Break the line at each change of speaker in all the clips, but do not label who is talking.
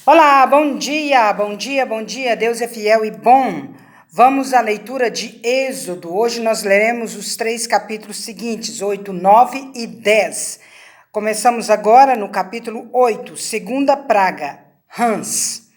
Olá, bom dia, bom dia, bom dia. Deus é fiel e bom. Vamos à leitura de Êxodo. Hoje nós leremos os 3 capítulos seguintes, 8, 9 e 10. Começamos agora no capítulo 8, segunda praga, rãs.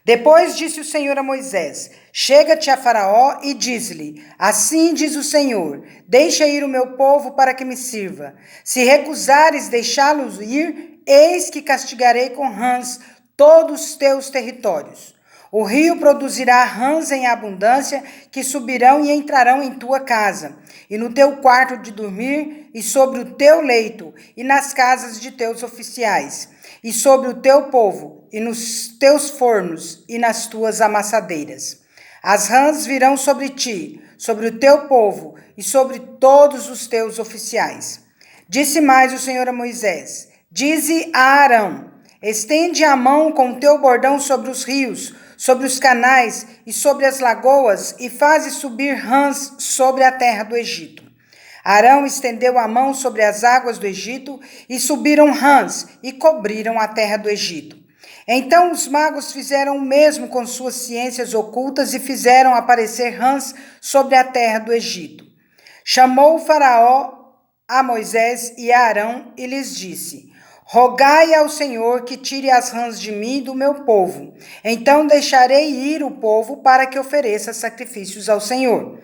Depois disse o Senhor a Moisés: Chega-te a Faraó e diz-lhe: Assim diz o Senhor: Deixa ir o meu povo para que me sirva. Se recusares deixá-los ir, eis que castigarei com rãs todos os teus territórios. O rio produzirá rãs em abundância que subirão e entrarão em tua casa, e no teu quarto de dormir, e sobre o teu leito, e nas casas de teus oficiais, e sobre o teu povo, e nos teus fornos, e nas tuas amassadeiras. As rãs virão sobre ti, sobre o teu povo, e sobre todos os teus oficiais. Disse mais o Senhor a Moisés: Dize a Arão: Estende a mão com o teu bordão sobre os rios, sobre os canais e sobre as lagoas, e faze subir rãs sobre a terra do Egito. Arão estendeu a mão sobre as águas do Egito, e subiram rãs, e cobriram a terra do Egito. Então os magos fizeram o mesmo com suas ciências ocultas, e fizeram aparecer rãs sobre a terra do Egito. Chamou o Faraó a Moisés e a Arão, e lhes disse: Rogai ao Senhor que tire as rãs de mim e do meu povo. Então deixarei ir o povo para que ofereça sacrifícios ao Senhor.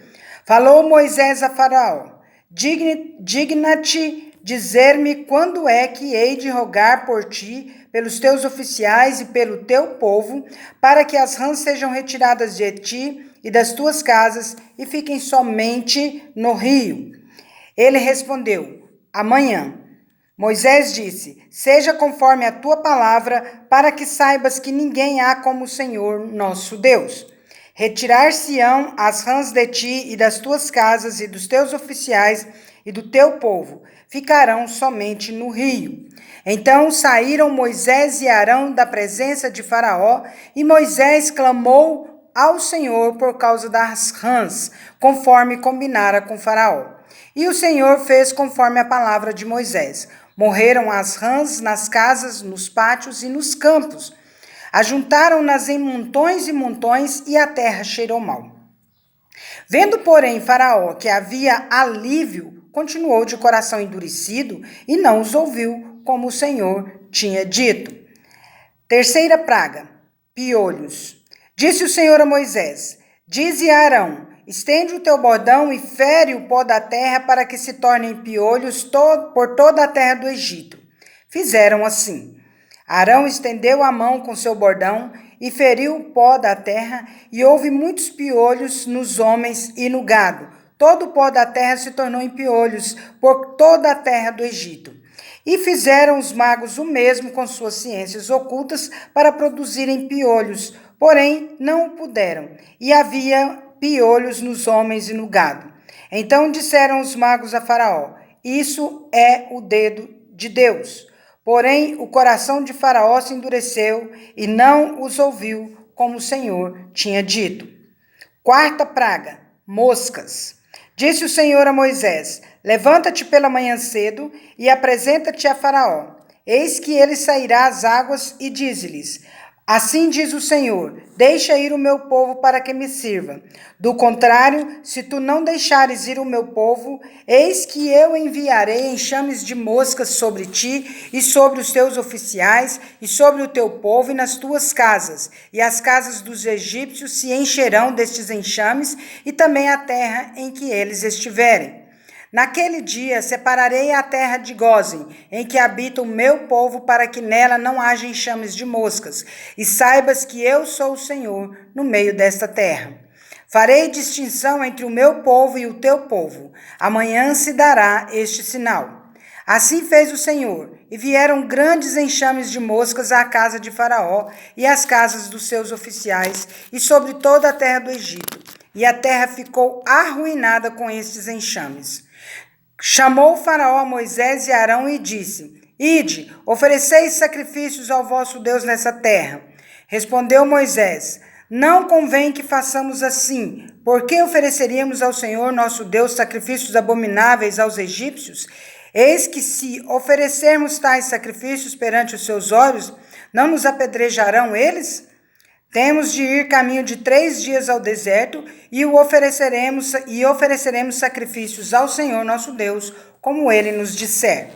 Falou Moisés a Faraó: Digna-te dizer-me quando é que hei de rogar por ti, pelos teus oficiais e pelo teu povo, para que as rãs sejam retiradas de ti e das tuas casas e fiquem somente no rio. Ele respondeu: Amanhã. Moisés disse: Seja conforme a tua palavra, para que saibas que ninguém há como o Senhor, nosso Deus. Retirar-se-ão as rãs de ti e das tuas casas e dos teus oficiais e do teu povo, ficarão somente no rio. Então saíram Moisés e Arão da presença de Faraó, e Moisés clamou ao Senhor por causa das rãs, conforme combinara com Faraó. E o Senhor fez conforme a palavra de Moisés. Morreram as rãs nas casas, nos pátios e nos campos. Ajuntaram-nas em montões e montões, e a terra cheirou mal. Vendo, porém, Faraó que havia alívio, continuou de coração endurecido e não os ouviu, como o Senhor tinha dito. Terceira praga, piolhos. Disse o Senhor a Moisés: Dize a Arão: Estende o teu bordão e fere o pó da terra para que se tornem piolhos por toda a terra do Egito. Fizeram assim. Arão estendeu a mão com seu bordão e feriu o pó da terra, e houve muitos piolhos nos homens e no gado. Todo o pó da terra se tornou em piolhos por toda a terra do Egito. E fizeram os magos o mesmo com suas ciências ocultas para produzirem piolhos, porém não o puderam, e havia piolhos nos homens e no gado. Então disseram os magos a Faraó: Isso é o dedo de Deus. Porém, o coração de Faraó se endureceu e não os ouviu, como o Senhor tinha dito. Quarta praga, moscas. Disse o Senhor a Moisés: Levanta-te pela manhã cedo e apresenta-te a Faraó. Eis que ele sairá às águas e diz-lhes: Assim diz o Senhor: Deixa ir o meu povo para que me sirva. Do contrário, se tu não deixares ir o meu povo, eis que eu enviarei enxames de moscas sobre ti e sobre os teus oficiais e sobre o teu povo e nas tuas casas. E as casas dos egípcios se encherão destes enxames, e também a terra em que eles estiverem. Naquele dia separarei a terra de Gósen, em que habita o meu povo, para que nela não haja enxames de moscas, e saibas que eu sou o Senhor no meio desta terra. Farei distinção entre o meu povo e o teu povo. Amanhã se dará este sinal. Assim fez o Senhor, e vieram grandes enxames de moscas à casa de Faraó e às casas dos seus oficiais, e sobre toda a terra do Egito. E a terra ficou arruinada com estes enxames. Chamou Faraó a Moisés e Arão e disse: Ide, ofereceis sacrifícios ao vosso Deus nessa terra. Respondeu Moisés: Não convém que façamos assim. Por que ofereceríamos ao Senhor nosso Deus sacrifícios abomináveis aos egípcios? Eis que se oferecermos tais sacrifícios perante os seus olhos, Não nos apedrejarão eles? Temos de ir caminho de 3 dias ao deserto e ofereceremos sacrifícios ao Senhor nosso Deus, como ele nos disser.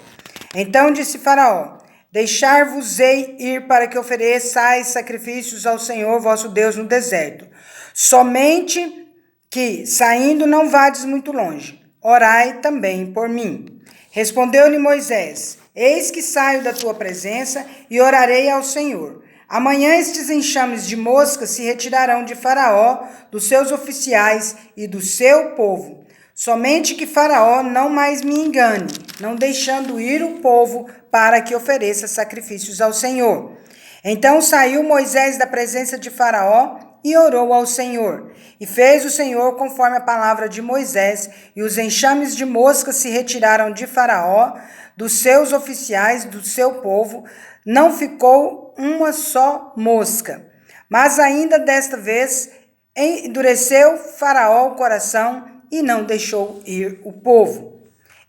Então disse Faraó: Deixar-vos-ei ir para que ofereçais sacrifícios ao Senhor vosso Deus no deserto. Somente que, saindo, não vades muito longe. Orai também por mim. Respondeu-lhe Moisés: Eis que saio da tua presença e orarei ao Senhor. Amanhã estes enxames de moscas se retirarão de Faraó, dos seus oficiais e do seu povo. Somente que Faraó não mais me engane, não deixando ir o povo para que ofereça sacrifícios ao Senhor. Então saiu Moisés da presença de Faraó e orou ao Senhor. E fez o Senhor conforme a palavra de Moisés, e os enxames de moscas se retiraram de Faraó, dos seus oficiais, do seu povo. Não ficou uma só mosca. Mas ainda desta vez endureceu Faraó o coração e não deixou ir o povo.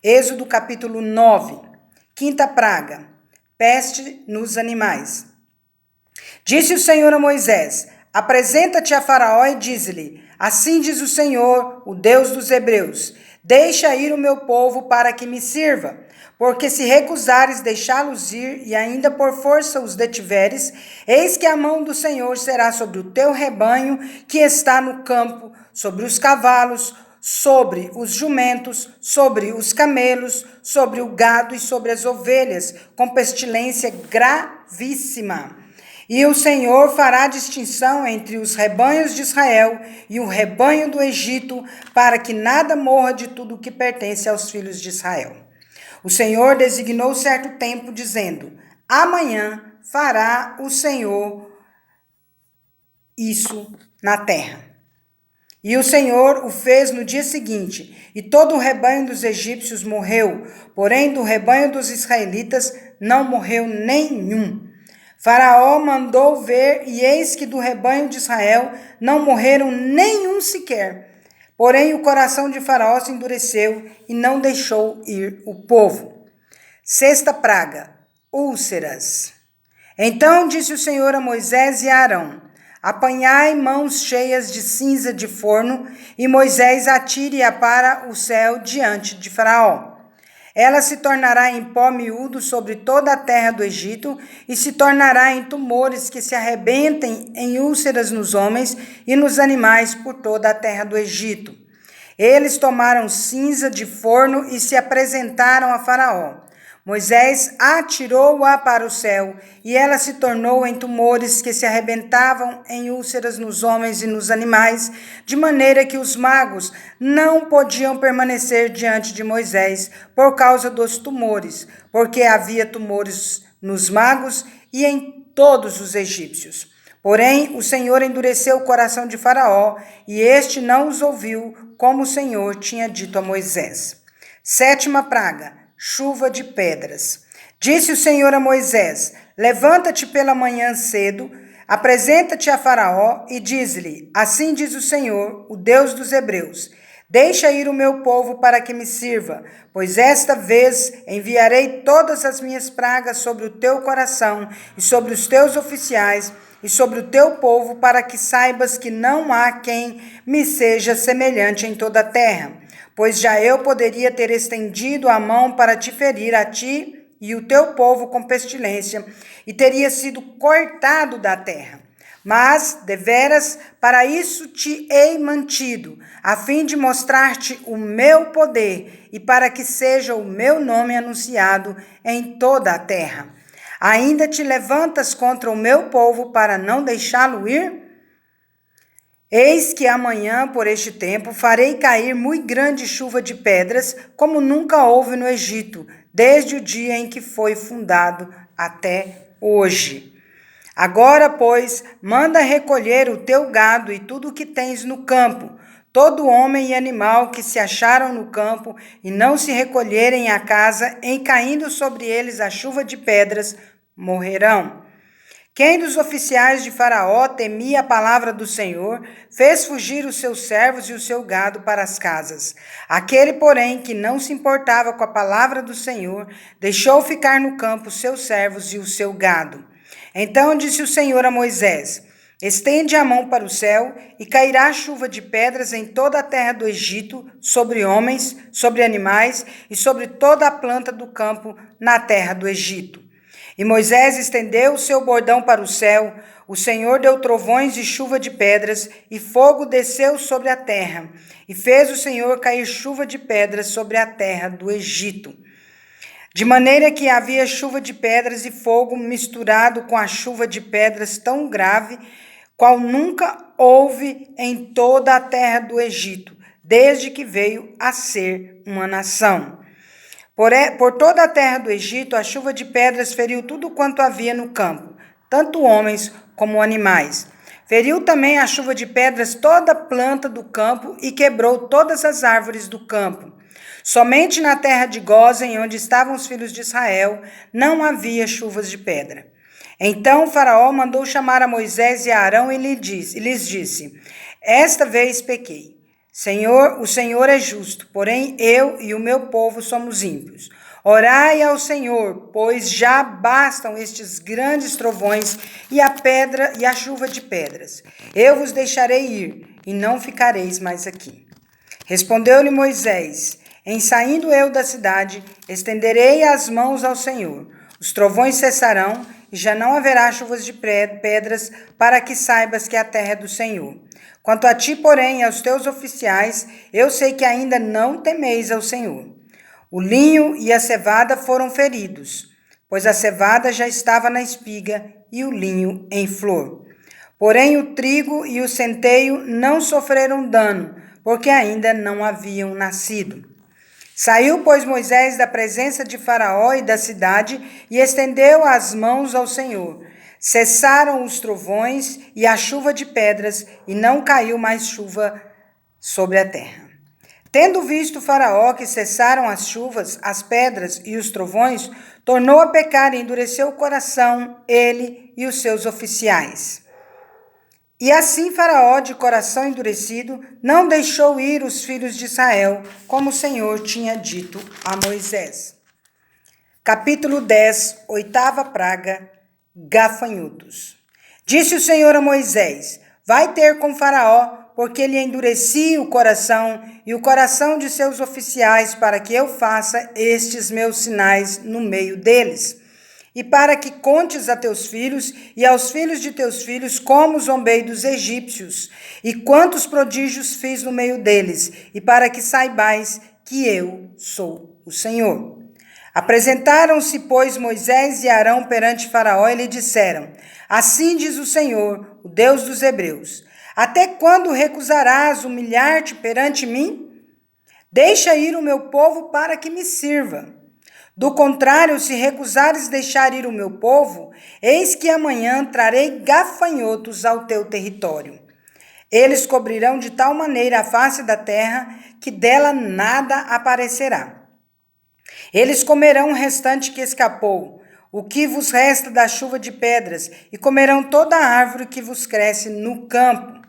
Êxodo capítulo 9. Quinta praga: peste nos animais. Disse o Senhor a Moisés: Apresenta-te a Faraó e dize-lhe: Assim diz o Senhor, o Deus dos Hebreus: Deixa ir o meu povo para que me sirva. Porque se recusares deixá-los ir e ainda por força os detiveres, eis que a mão do Senhor será sobre o teu rebanho que está no campo, sobre os cavalos, sobre os jumentos, sobre os camelos, sobre o gado e sobre as ovelhas, com pestilência gravíssima. E o Senhor fará distinção entre os rebanhos de Israel e o rebanho do Egito, para que nada morra de tudo o que pertence aos filhos de Israel. O Senhor designou certo tempo, dizendo: Amanhã fará o Senhor isso na terra. E o Senhor o fez no dia seguinte, e todo o rebanho dos egípcios morreu, porém do rebanho dos israelitas não morreu nenhum. Faraó mandou ver, e eis que do rebanho de Israel não morreram nenhum sequer. Porém o coração de Faraó se endureceu e não deixou ir o povo. Sexta praga: úlceras. Então disse o Senhor a Moisés e a Arão: Apanhai mãos cheias de cinza de forno, e Moisés atire-a para o céu diante de Faraó. Ela se tornará em pó miúdo sobre toda a terra do Egito, e se tornará em tumores que se arrebentem em úlceras nos homens e nos animais por toda a terra do Egito. Eles tomaram cinza de forno e se apresentaram a Faraó. Moisés atirou-a para o céu, e ela se tornou em tumores que se arrebentavam em úlceras nos homens e nos animais, de maneira que os magos não podiam permanecer diante de Moisés por causa dos tumores, porque havia tumores nos magos e em todos os egípcios. Porém, o Senhor endureceu o coração de Faraó, e este não os ouviu, como o Senhor tinha dito a Moisés. Sétima praga: chuva de pedras. Disse o Senhor a Moisés: Levanta-te pela manhã cedo, apresenta-te a Faraó e diz-lhe: Assim diz o Senhor, o Deus dos Hebreus: Deixa ir o meu povo para que me sirva, pois esta vez enviarei todas as minhas pragas sobre o teu coração e sobre os teus oficiais e sobre o teu povo, para que saibas que não há quem me seja semelhante em toda a terra. Pois já eu poderia ter estendido a mão para te ferir a ti e o teu povo com pestilência, e teria sido cortado da terra. Mas, deveras, para isso te hei mantido, a fim de mostrar-te o meu poder, e para que seja o meu nome anunciado em toda a terra. Ainda te levantas contra o meu povo para não deixá-lo ir? Eis que amanhã, por este tempo, farei cair muito grande chuva de pedras, como nunca houve no Egito, desde o dia em que foi fundado até hoje. Agora, pois, manda recolher o teu gado e tudo o que tens no campo, todo homem e animal que se acharam no campo e não se recolherem à casa, em caindo sobre eles a chuva de pedras, morrerão. Quem dos oficiais de Faraó temia a palavra do Senhor, fez fugir os seus servos e o seu gado para as casas. Aquele, porém, que não se importava com a palavra do Senhor, deixou ficar no campo os seus servos e o seu gado. Então disse o Senhor a Moisés: estende a mão para o céu, e cairá chuva de pedras em toda a terra do Egito, sobre homens, sobre animais e sobre toda a planta do campo na terra do Egito. E Moisés estendeu o seu bordão para o céu, o Senhor deu trovões e chuva de pedras, e fogo desceu sobre a terra, e fez o Senhor cair chuva de pedras sobre a terra do Egito. De maneira que havia chuva de pedras e fogo misturado com a chuva de pedras tão grave, qual nunca houve em toda a terra do Egito, desde que veio a ser uma nação. Por toda a terra do Egito, a chuva de pedras feriu tudo quanto havia no campo, tanto homens como animais. Feriu também a chuva de pedras toda a planta do campo e quebrou todas as árvores do campo. Somente na terra de Gósen, onde estavam os filhos de Israel, não havia chuvas de pedra. Então Faraó mandou chamar a Moisés e a Arão e lhes disse: esta vez pequei. O Senhor é justo, porém eu e o meu povo somos ímpios. Orai ao Senhor, pois já bastam estes grandes trovões e a pedra e a chuva de pedras. Eu vos deixarei ir, e não ficareis mais aqui. Respondeu-lhe Moisés: em saindo eu da cidade, estenderei as mãos ao Senhor. Os trovões cessarão, e já não haverá chuvas de pedras, para que saibas que a terra é do Senhor. Quanto a ti, porém, e aos teus oficiais, eu sei que ainda não temeis ao Senhor. O linho e a cevada foram feridos, pois a cevada já estava na espiga e o linho em flor. Porém, o trigo e o centeio não sofreram dano, porque ainda não haviam nascido. Saiu, pois, Moisés da presença de Faraó e da cidade e estendeu as mãos ao Senhor. Cessaram os trovões e a chuva de pedras, e não caiu mais chuva sobre a terra. Tendo visto Faraó que cessaram as chuvas, as pedras e os trovões, tornou a pecar e endureceu o coração, ele e os seus oficiais. E assim Faraó, de coração endurecido, não deixou ir os filhos de Israel, como o Senhor tinha dito a Moisés. Capítulo 10, oitava praga, gafanhotos. Disse o Senhor a Moisés: vai ter com Faraó, porque ele endurecia o coração e o coração de seus oficiais, para que eu faça estes meus sinais no meio deles. E para que contes a teus filhos e aos filhos de teus filhos como zombei dos egípcios, e quantos prodígios fiz no meio deles, e para que saibais que eu sou o Senhor. Apresentaram-se, pois, Moisés e Arão perante Faraó e lhe disseram: assim diz o Senhor, o Deus dos Hebreus: até quando recusarás humilhar-te perante mim? Deixa ir o meu povo para que me sirva. Do contrário, se recusares deixar ir o meu povo, eis que amanhã trarei gafanhotos ao teu território. Eles cobrirão de tal maneira a face da terra que dela nada aparecerá. Eles comerão o restante que escapou, o que vos resta da chuva de pedras, e comerão toda a árvore que vos cresce no campo.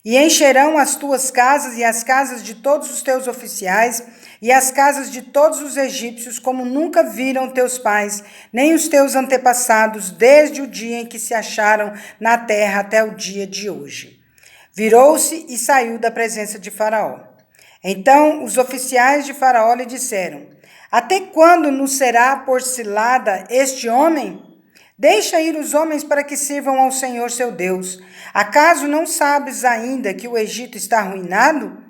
E encherão as tuas casas e as casas de todos os teus oficiais e as casas de todos os egípcios, como nunca viram teus pais, nem os teus antepassados, desde o dia em que se acharam na terra até o dia de hoje. Virou-se e saiu da presença de Faraó. Então os oficiais de Faraó lhe disseram: até quando nos será por cilada este homem? Deixa ir os homens para que sirvam ao Senhor seu Deus. Acaso não sabes ainda que o Egito está arruinado?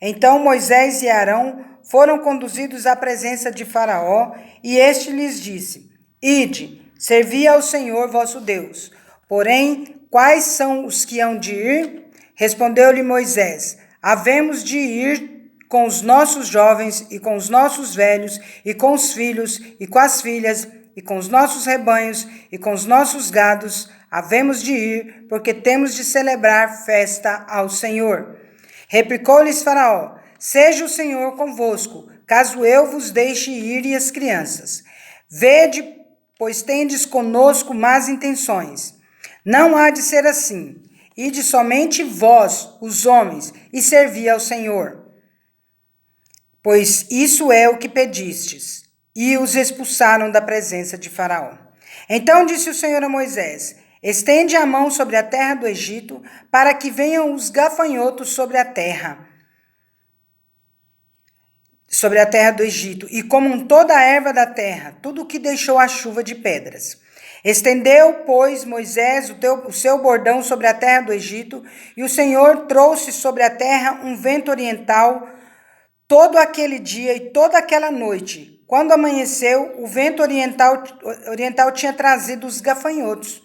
Então Moisés e Arão foram conduzidos à presença de Faraó, e este lhes disse: ide, servi ao Senhor vosso Deus. Porém, quais são os que hão de ir? Respondeu-lhe Moisés: havemos de ir com os nossos jovens e com os nossos velhos e com os filhos e com as filhas e com os nossos rebanhos e com os nossos gados, havemos de ir, porque temos de celebrar festa ao Senhor. Replicou-lhes Faraó: seja o Senhor convosco, caso eu vos deixe ir e as crianças. Vede, pois tendes conosco más intenções. Não há de ser assim. Ide somente vós, os homens, e servi ao Senhor. Pois isso é o que pedistes. E os expulsaram da presença de Faraó. Então disse o Senhor a Moisés: estende a mão sobre a terra do Egito, para que venham os gafanhotos sobre a terra do Egito, e comam toda a erva da terra, tudo o que deixou a chuva de pedras. Estendeu, pois, Moisés o seu bordão sobre a terra do Egito, e o Senhor trouxe sobre a terra um vento oriental todo aquele dia e toda aquela noite. Quando amanheceu, o vento oriental tinha trazido os gafanhotos.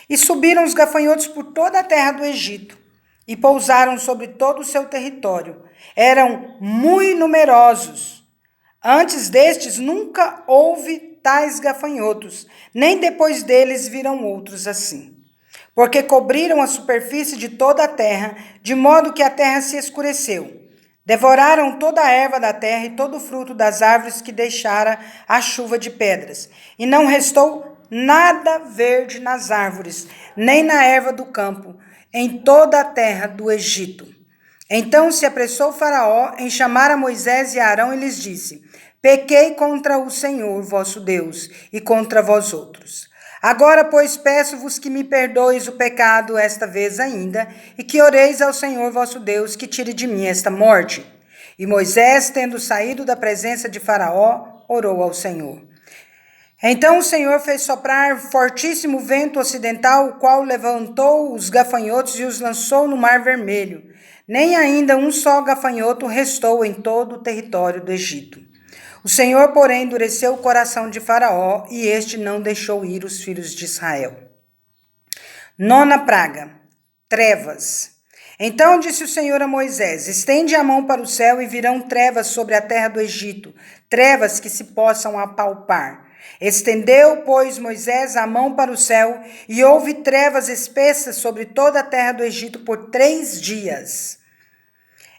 E subiram os gafanhotos por toda a terra do Egito, e pousaram sobre todo o seu território. Eram muito numerosos. Antes destes nunca houve tais gafanhotos, nem depois deles viram outros assim. Porque cobriram a superfície de toda a terra, de modo que a terra se escureceu. Devoraram toda a erva da terra e todo o fruto das árvores que deixara a chuva de pedras. E não restou nada verde nas árvores, nem na erva do campo, em toda a terra do Egito. Então se apressou Faraó em chamar a Moisés e a Arão e lhes disse: pequei contra o Senhor vosso Deus e contra vós outros. Agora, pois, peço-vos que me perdoeis o pecado esta vez ainda, e que oreis ao Senhor vosso Deus, que tire de mim esta morte. E Moisés, tendo saído da presença de Faraó, orou ao Senhor. Então o Senhor fez soprar fortíssimo vento ocidental, o qual levantou os gafanhotos e os lançou no Mar Vermelho. Nem ainda um só gafanhoto restou em todo o território do Egito. O Senhor, porém, endureceu o coração de Faraó, e este não deixou ir os filhos de Israel. Nona praga, trevas. Então disse o Senhor a Moisés: estende a mão para o céu e virão trevas sobre a terra do Egito, trevas que se possam apalpar. Estendeu, pois, Moisés a mão para o céu, e houve trevas espessas sobre toda a terra do Egito por 3 dias.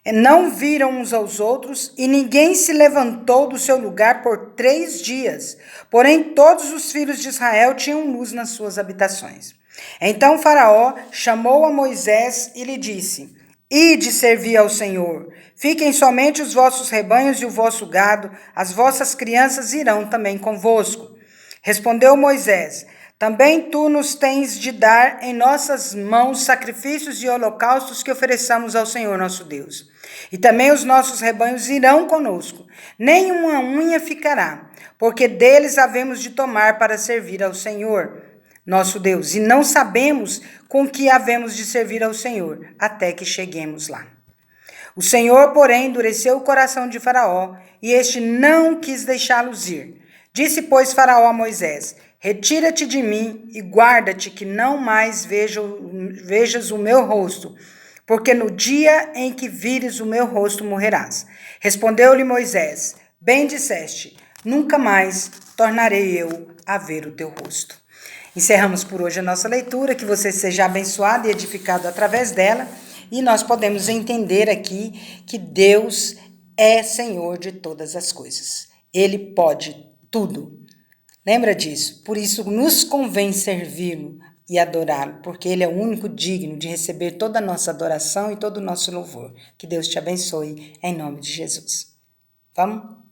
Não viram uns aos outros, e ninguém se levantou do seu lugar por 3 dias. Porém, todos os filhos de Israel tinham luz nas suas habitações. Então Faraó chamou a Moisés e lhe disse: ide servir ao Senhor. Fiquem somente os vossos rebanhos e o vosso gado, as vossas crianças irão também convosco. Respondeu Moisés: também tu nos tens de dar em nossas mãos sacrifícios e holocaustos que ofereçamos ao Senhor nosso Deus. E também os nossos rebanhos irão conosco, nem uma unha ficará, porque deles havemos de tomar para servir ao Senhor nosso Deus, e não sabemos com que havemos de servir ao Senhor, até que cheguemos lá. O Senhor, porém, endureceu o coração de Faraó, e este não quis deixá-los ir. Disse, pois, Faraó a Moisés: retira-te de mim e guarda-te que não mais vejas o meu rosto, porque no dia em que vires o meu rosto morrerás. Respondeu-lhe Moisés: bem disseste, nunca mais tornarei eu a ver o teu rosto. Encerramos por hoje a nossa leitura, que você seja abençoado e edificado através dela, e nós podemos entender aqui que Deus é Senhor de todas as coisas. Ele pode tudo. Lembra disso? Por isso nos convém servi-lo e adorá-lo, porque ele é o único digno de receber toda a nossa adoração e todo o nosso louvor. Que Deus te abençoe, em nome de Jesus. Vamos?